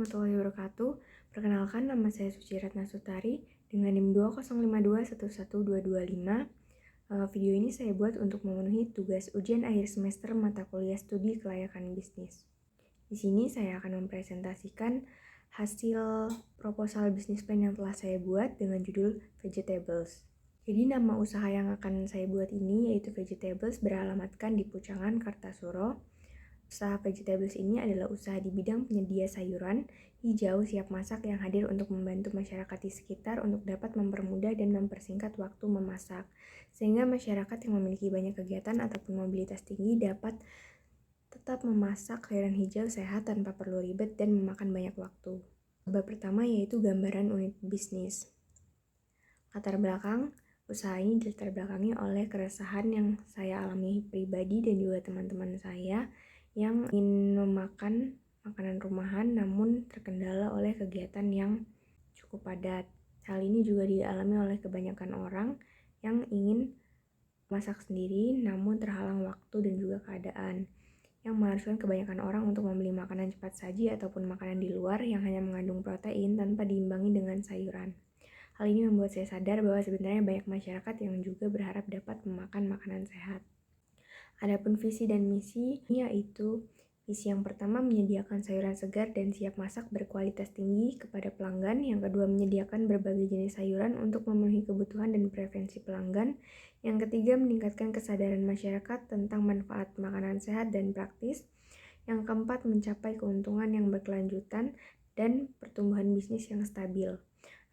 warahmatullahi wabarakatuh. Perkenalkan, nama saya Suci Ratna Sutari dengan NIM 205211225. Video ini saya buat untuk memenuhi tugas ujian akhir semester mata kuliah studi kelayakan bisnis. Di sini saya akan mempresentasikan hasil proposal bisnis plan yang telah saya buat dengan judul Vegetables. Jadi nama usaha yang akan saya buat ini yaitu Vegetables beralamatkan di Pucangan, Kartasuro. Usaha Vegetables ini adalah usaha di bidang penyedia sayuran hijau siap masak yang hadir untuk membantu masyarakat di sekitar untuk dapat mempermudah dan mempersingkat waktu memasak, sehingga masyarakat yang memiliki banyak kegiatan ataupun mobilitas tinggi dapat tetap memasak sayuran hijau sehat tanpa perlu ribet dan memakan banyak waktu. Bab pertama yaitu gambaran unit bisnis. Latar belakang, usaha ini dilatar belakangi oleh keresahan yang saya alami pribadi dan juga teman-teman saya yang ingin memakan makanan rumahan namun terkendala oleh kegiatan yang cukup padat. Hal ini juga dialami oleh kebanyakan orang yang ingin masak sendiri namun terhalang waktu dan juga keadaan, yang mengharuskan kebanyakan orang untuk membeli makanan cepat saji ataupun makanan di luar yang hanya mengandung protein tanpa diimbangi dengan sayuran. Hal ini membuat saya sadar bahwa sebenarnya banyak masyarakat yang juga berharap dapat memakan makanan sehat. Adapun visi dan misi yaitu visi yang pertama menyediakan sayuran segar dan siap masak berkualitas tinggi kepada pelanggan. Yang kedua menyediakan berbagai jenis sayuran untuk memenuhi kebutuhan dan preferensi pelanggan. Yang ketiga meningkatkan kesadaran masyarakat tentang manfaat makanan sehat dan praktis. Yang keempat mencapai keuntungan yang berkelanjutan dan pertumbuhan bisnis yang stabil.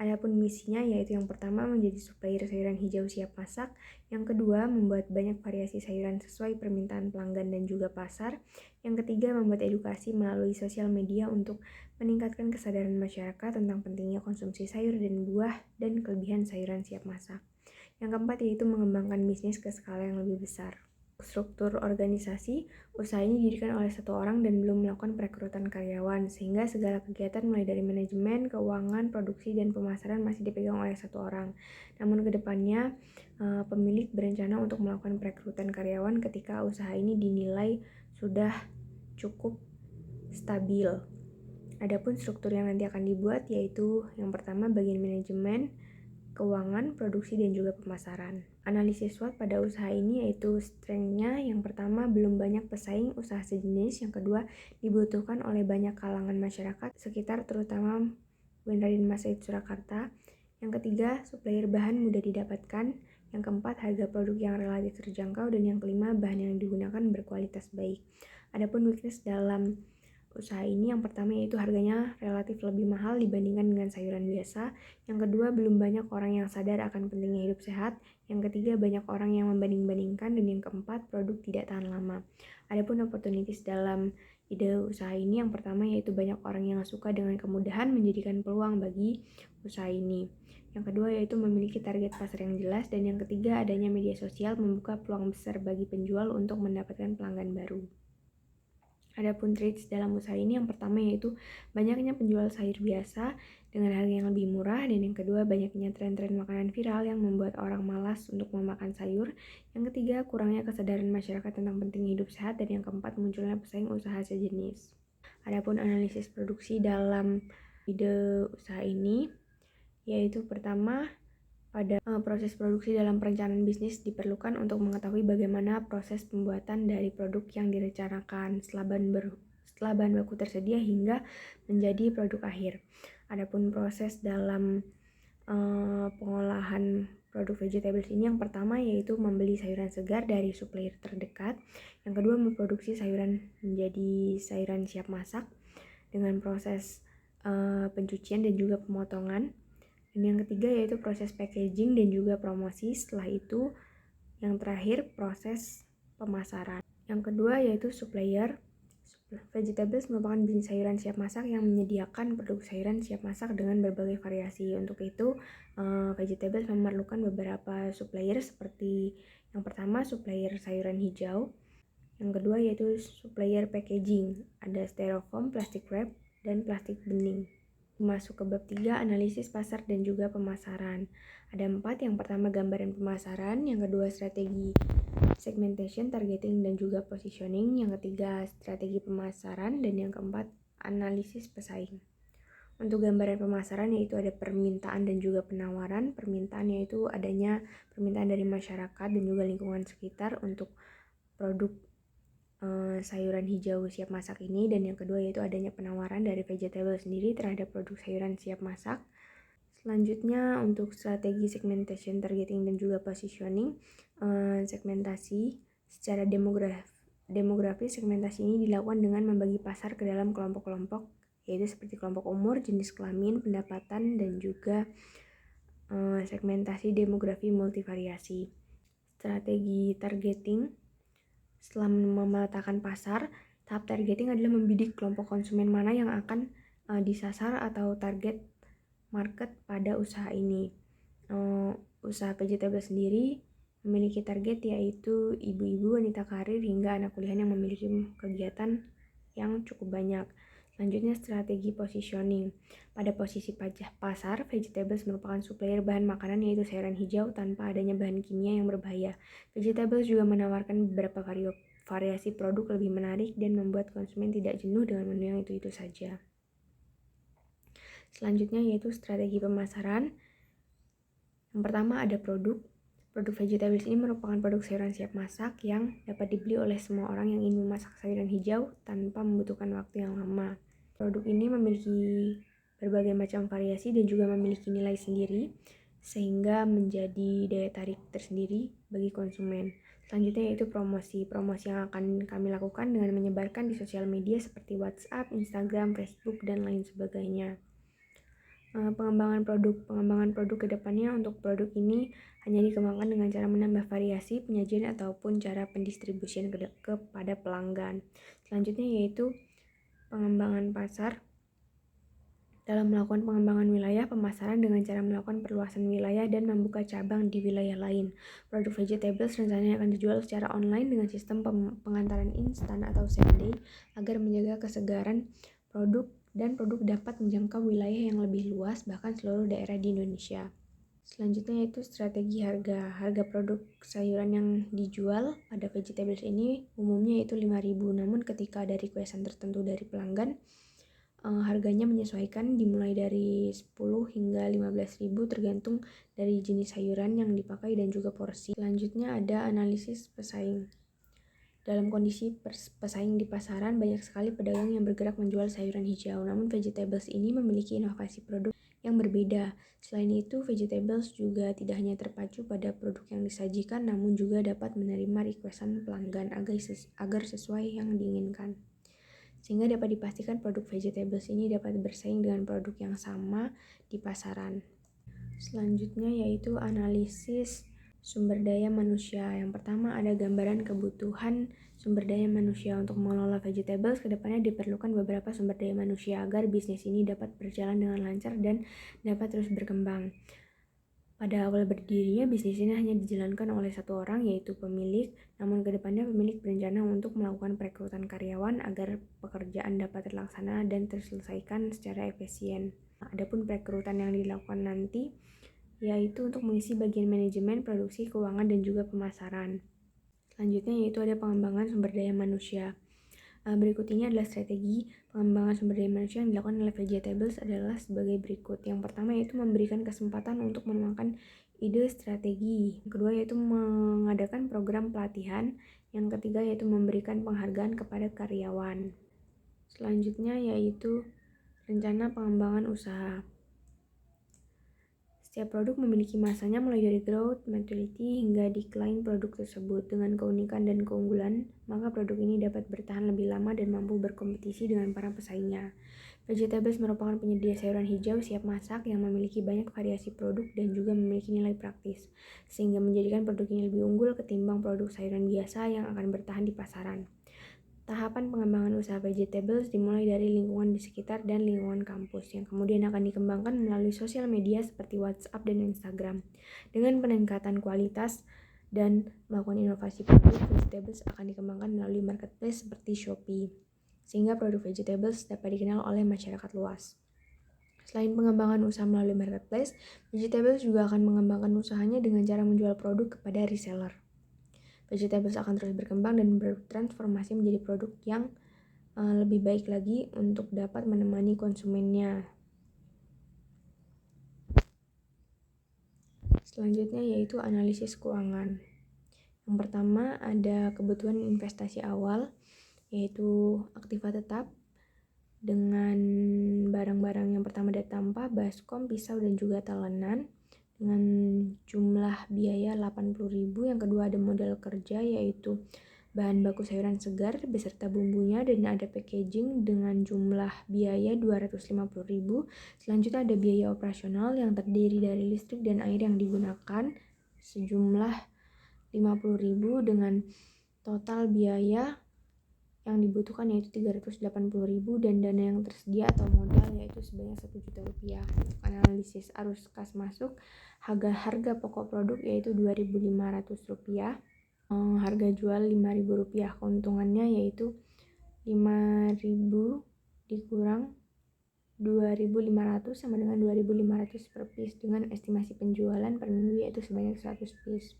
Adapun misinya yaitu yang pertama menjadi supplier sayuran hijau siap masak, yang kedua membuat banyak variasi sayuran sesuai permintaan pelanggan dan juga pasar, yang ketiga membuat edukasi melalui sosial media untuk meningkatkan kesadaran masyarakat tentang pentingnya konsumsi sayur dan buah dan kelebihan sayuran siap masak. Yang keempat yaitu mengembangkan bisnis ke skala yang lebih besar. Struktur organisasi, usaha ini didirikan oleh satu orang dan belum melakukan perekrutan karyawan, sehingga segala kegiatan mulai dari manajemen, keuangan, produksi, dan pemasaran masih dipegang oleh satu orang. Namun kedepannya, pemilik berencana untuk melakukan perekrutan karyawan ketika usaha ini dinilai sudah cukup stabil. Adapun struktur yang nanti akan dibuat yaitu yang pertama bagian manajemen, keuangan, produksi, dan juga pemasaran. Analisis SWOT pada usaha ini yaitu strength-nya yang pertama belum banyak pesaing usaha sejenis, yang kedua dibutuhkan oleh banyak kalangan masyarakat sekitar terutama Bundaran Denpasar Surakarta, yang ketiga supplier bahan mudah didapatkan, yang keempat harga produk yang relatif terjangkau, dan yang kelima bahan yang digunakan berkualitas baik. Adapun weakness dalam usaha ini yang pertama yaitu harganya relatif lebih mahal dibandingkan dengan sayuran biasa. Yang kedua, belum banyak orang yang sadar akan pentingnya hidup sehat. Yang ketiga, banyak orang yang membanding-bandingkan. Dan yang keempat, produk tidak tahan lama. Adapun opportunities dalam ide usaha ini yang pertama yaitu banyak orang yang suka dengan kemudahan menjadikan peluang bagi usaha ini. Yang kedua yaitu memiliki target pasar yang jelas. Dan yang ketiga, adanya media sosial membuka peluang besar bagi penjual untuk mendapatkan pelanggan baru. Adapun traits dalam usaha ini yang pertama yaitu banyaknya penjual sayur biasa dengan harga yang lebih murah, dan yang kedua banyaknya tren-tren makanan viral yang membuat orang malas untuk memakan sayur. Yang ketiga kurangnya kesadaran masyarakat tentang pentingnya hidup sehat, dan yang keempat munculnya pesaing usaha sejenis. Adapun analisis produksi dalam ide usaha ini yaitu pertama pada proses produksi dalam perencanaan bisnis diperlukan untuk mengetahui bagaimana proses pembuatan dari produk yang direncanakan setelah bahan baku tersedia hingga menjadi produk akhir. Adapun proses dalam pengolahan produk vegetables ini yang pertama yaitu membeli sayuran segar dari supplier terdekat. Yang kedua memproduksi sayuran menjadi sayuran siap masak dengan proses pencucian dan juga pemotongan. Dan yang ketiga yaitu proses packaging dan juga promosi. Setelah itu yang terakhir proses pemasaran. Yang kedua yaitu supplier. Vegetables merupakan bisnis sayuran siap masak yang menyediakan produk sayuran siap masak dengan berbagai variasi. Untuk itu Vegetables memerlukan beberapa supplier seperti yang pertama supplier sayuran hijau. Yang kedua yaitu supplier packaging. Ada styrofoam, plastic wrap, dan plastik bening. Masuk ke bab 3, analisis pasar dan juga pemasaran. Ada 4, yang pertama gambaran pemasaran, yang kedua strategi segmentation, targeting, dan juga positioning, yang ketiga strategi pemasaran, dan yang keempat analisis pesaing. Untuk gambaran pemasaran yaitu ada permintaan dan juga penawaran. Permintaan yaitu adanya permintaan dari masyarakat dan juga lingkungan sekitar untuk produk sayuran hijau siap masak ini. Dan yang kedua yaitu adanya penawaran dari vegetable sendiri terhadap produk sayuran siap masak. Selanjutnya untuk strategi segmentation, targeting, dan juga positioning. Segmentasi secara demografis, segmentasi ini dilakukan dengan membagi pasar ke dalam kelompok-kelompok, yaitu seperti kelompok umur, jenis kelamin, pendapatan, dan juga segmentasi demografi multivariasi. Strategi targeting, setelah memetakan pasar, tahap targeting adalah membidik kelompok konsumen mana yang akan disasar atau target market pada usaha ini. Usaha vegetable sendiri memiliki target yaitu ibu-ibu, wanita karir, hingga anak kuliah yang memiliki kegiatan yang cukup banyak. Selanjutnya strategi positioning. Pada posisi pasar, vegetables merupakan supplier bahan makanan yaitu sayuran hijau tanpa adanya bahan kimia yang berbahaya. Vegetables juga menawarkan beberapa variasi produk lebih menarik dan membuat konsumen tidak jenuh dengan menu yang itu-itu saja. Selanjutnya yaitu strategi pemasaran. Yang pertama ada produk. Produk vegetables ini merupakan produk sayuran siap masak yang dapat dibeli oleh semua orang yang ingin memasak sayuran hijau tanpa membutuhkan waktu yang lama. Produk ini memiliki berbagai macam variasi dan juga memiliki nilai sendiri sehingga menjadi daya tarik tersendiri bagi konsumen. Selanjutnya yaitu promosi. Promosi yang akan kami lakukan dengan menyebarkan di sosial media seperti WhatsApp, Instagram, Facebook, dan lain sebagainya. Pengembangan produk ke depannya untuk produk ini hanya dikembangkan dengan cara menambah variasi penyajian ataupun cara pendistribusian kepada pelanggan. Selanjutnya yaitu pengembangan pasar. Dalam melakukan pengembangan wilayah pemasaran dengan cara melakukan perluasan wilayah dan membuka cabang di wilayah lain. Produk vegetables rencananya akan dijual secara online dengan sistem pengantaran instan atau same day agar menjaga kesegaran produk dan produk dapat menjangkau wilayah yang lebih luas, bahkan seluruh daerah di Indonesia. Selanjutnya yaitu strategi harga. Harga produk sayuran yang dijual pada vegetables ini umumnya yaitu 5.000, namun ketika ada requestan tertentu dari pelanggan, harganya menyesuaikan dimulai dari 10 hingga 15.000 tergantung dari jenis sayuran yang dipakai dan juga porsi. Selanjutnya ada analisis pesaing. Dalam kondisi pesaing di pasaran, banyak sekali pedagang yang bergerak menjual sayuran hijau, namun vegetables ini memiliki inovasi produk yang berbeda. Selain itu, vegetables juga tidak hanya terpacu pada produk yang disajikan, namun juga dapat menerima requestan pelanggan agar sesuai yang diinginkan. Sehingga dapat dipastikan produk vegetables ini dapat bersaing dengan produk yang sama di pasaran. Selanjutnya yaitu analisis sumber daya manusia. Yang pertama ada gambaran kebutuhan sumber daya manusia. Untuk mengelola vegetables kedepannya diperlukan beberapa sumber daya manusia agar bisnis ini dapat berjalan dengan lancar dan dapat terus berkembang. Pada awal berdirinya, bisnis ini hanya dijalankan oleh satu orang, yaitu pemilik. Namun kedepannya pemilik berencana untuk melakukan perekrutan karyawan agar pekerjaan dapat terlaksana dan terselesaikan secara efisien. Adapun perekrutan yang dilakukan nanti yaitu untuk mengisi bagian manajemen, produksi, keuangan, dan juga pemasaran. Selanjutnya yaitu ada pengembangan sumber daya manusia. Berikut ini adalah strategi pengembangan sumber daya manusia yang dilakukan oleh vegetables adalah sebagai berikut. Yang pertama yaitu memberikan kesempatan untuk menuangkan ide strategi. Yang kedua yaitu mengadakan program pelatihan. Yang ketiga yaitu memberikan penghargaan kepada karyawan. Selanjutnya yaitu rencana pengembangan usaha. Setiap produk memiliki masanya mulai dari growth, maturity, hingga decline produk tersebut. Dengan keunikan dan keunggulan, maka produk ini dapat bertahan lebih lama dan mampu berkompetisi dengan para pesaingnya. Vegetables merupakan penyedia sayuran hijau siap masak yang memiliki banyak variasi produk dan juga memiliki nilai praktis, sehingga menjadikan produk ini lebih unggul ketimbang produk sayuran biasa yang akan bertahan di pasaran. Tahapan pengembangan usaha vegetables dimulai dari lingkungan di sekitar dan lingkungan kampus, yang kemudian akan dikembangkan melalui sosial media seperti WhatsApp dan Instagram. Dengan peningkatan kualitas dan melakukan inovasi produk, vegetables akan dikembangkan melalui marketplace seperti Shopee, sehingga produk vegetables dapat dikenal oleh masyarakat luas. Selain pengembangan usaha melalui marketplace, vegetables juga akan mengembangkan usahanya dengan cara menjual produk kepada reseller. Vegetables akan terus berkembang dan bertransformasi menjadi produk yang lebih baik lagi untuk dapat menemani konsumennya. Selanjutnya yaitu analisis keuangan. Yang pertama ada kebutuhan investasi awal, yaitu aktiva tetap dengan barang-barang yang pertama ada tampah, baskom, pisau, dan juga talenan dengan jumlah biaya 80.000. Yang kedua ada modal kerja, yaitu bahan baku sayuran segar beserta bumbunya, dan ada packaging dengan jumlah biaya 250.000. Selanjutnya ada biaya operasional yang terdiri dari listrik dan air yang digunakan sejumlah 50.000 dengan total biaya yang dibutuhkan yaitu 380.000 dan dana yang tersedia atau modal yaitu sebanyak 1 juta rupiah. Analisis arus kas masuk, harga pokok produk yaitu 2.500 rupiah, harga jual 5.000 rupiah, keuntungannya yaitu 5.000 dikurang 2.500 sama dengan 2.500 per piece dengan estimasi penjualan per minggu yaitu sebanyak 100 piece.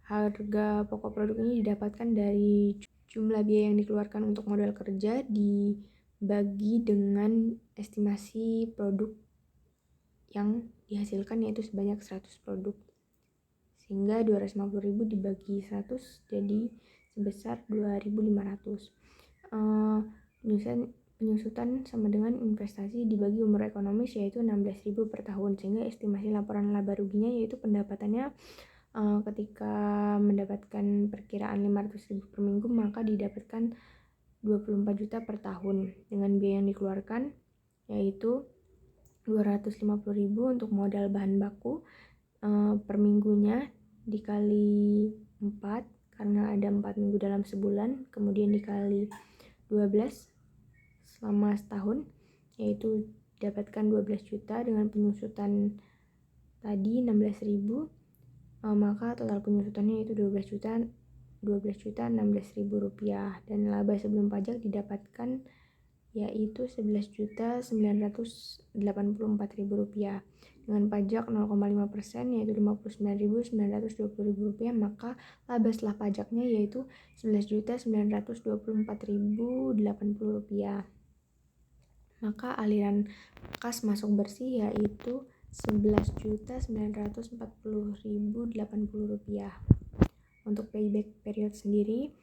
Harga pokok produk ini didapatkan dari jumlah biaya yang dikeluarkan untuk modal kerja dibagi dengan estimasi produk yang dihasilkan yaitu sebanyak 100 produk. Sehingga 250.000 dibagi 100 jadi sebesar 2.500. Penyusutan sama dengan investasi dibagi umur ekonomis yaitu 16.000 per tahun, sehingga estimasi laporan laba ruginya yaitu pendapatannya ketika mendapatkan perkiraan 500.000 per minggu maka didapatkan 24 juta per tahun dengan biaya yang dikeluarkan yaitu 250.000 untuk modal bahan baku per minggunya dikali 4 karena ada 4 minggu dalam sebulan, kemudian dikali 12 selama setahun yaitu dapatkan 12 juta dengan penyusutan tadi 16.000, maka total penyusutannya itu 12 juta 16.000 rupiah dan laba sebelum pajak didapatkan yaitu 11.984.000 rupiah dengan pajak 0,5% yaitu 59.920.000 rupiah, maka laba setelah pajaknya yaitu 11.924.080 rupiah. Maka aliran kas masuk bersih yaitu 11.940.080 rupiah. Untuk payback period sendiri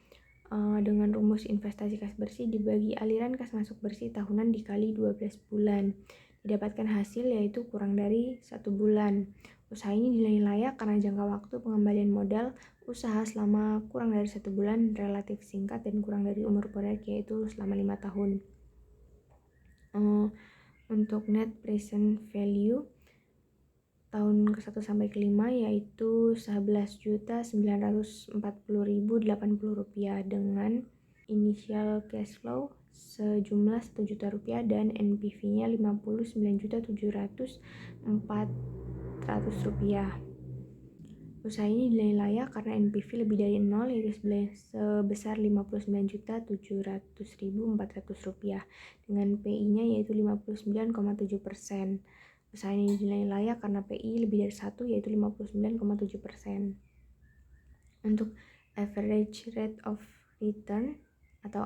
dengan rumus investasi kas bersih dibagi aliran kas masuk bersih tahunan dikali 12 bulan didapatkan hasil yaitu kurang dari 1 bulan. Usaha ini dinilai layak karena jangka waktu pengembalian modal usaha selama kurang dari 1 bulan relatif singkat dan kurang dari umur proyek yaitu selama 5 tahun. Untuk net present value tahun ke-1 sampai ke-5 yaitu 11.940.080 rupiah dengan initial cash flow sejumlah 1 juta rupiah dan NPV-nya 59.700.400 rupiah. Usaha ini dinilai layak karena NPV lebih dari 0 yaitu sebesar 59.700.400 rupiah dengan PI-nya yaitu 59,7%. Usaha ini dinilai layak karena PI lebih dari 1 yaitu 59,7%. Untuk average rate of return atau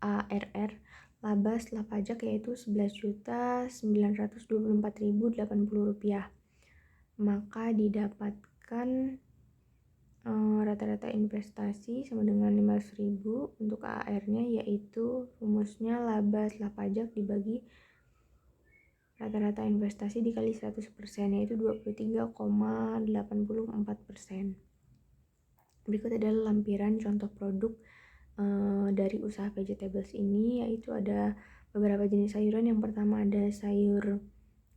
ARR laba setelah pajak yaitu 11.924.080 rupiah. Maka didapatkan rata-rata investasi sama dengan 500.000. Untuk AR-nya yaitu rumusnya laba setelah pajak dibagi rata-rata investasi dikali 100% yaitu 23,84%. Berikut adalah lampiran contoh produk dari usaha vegetables ini, yaitu ada beberapa jenis sayuran. Yang pertama ada sayur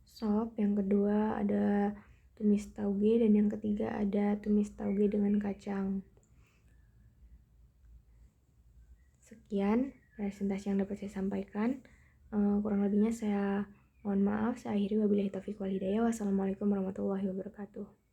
sop, yang kedua ada tumis tauge, dan yang ketiga ada tumis tauge dengan kacang. Sekian presentasi yang dapat saya sampaikan. Kurang lebihnya saya mohon maaf. Saya akhiri, wabillahi taufiq wal hidayah. Wassalamualaikum warahmatullahi wabarakatuh.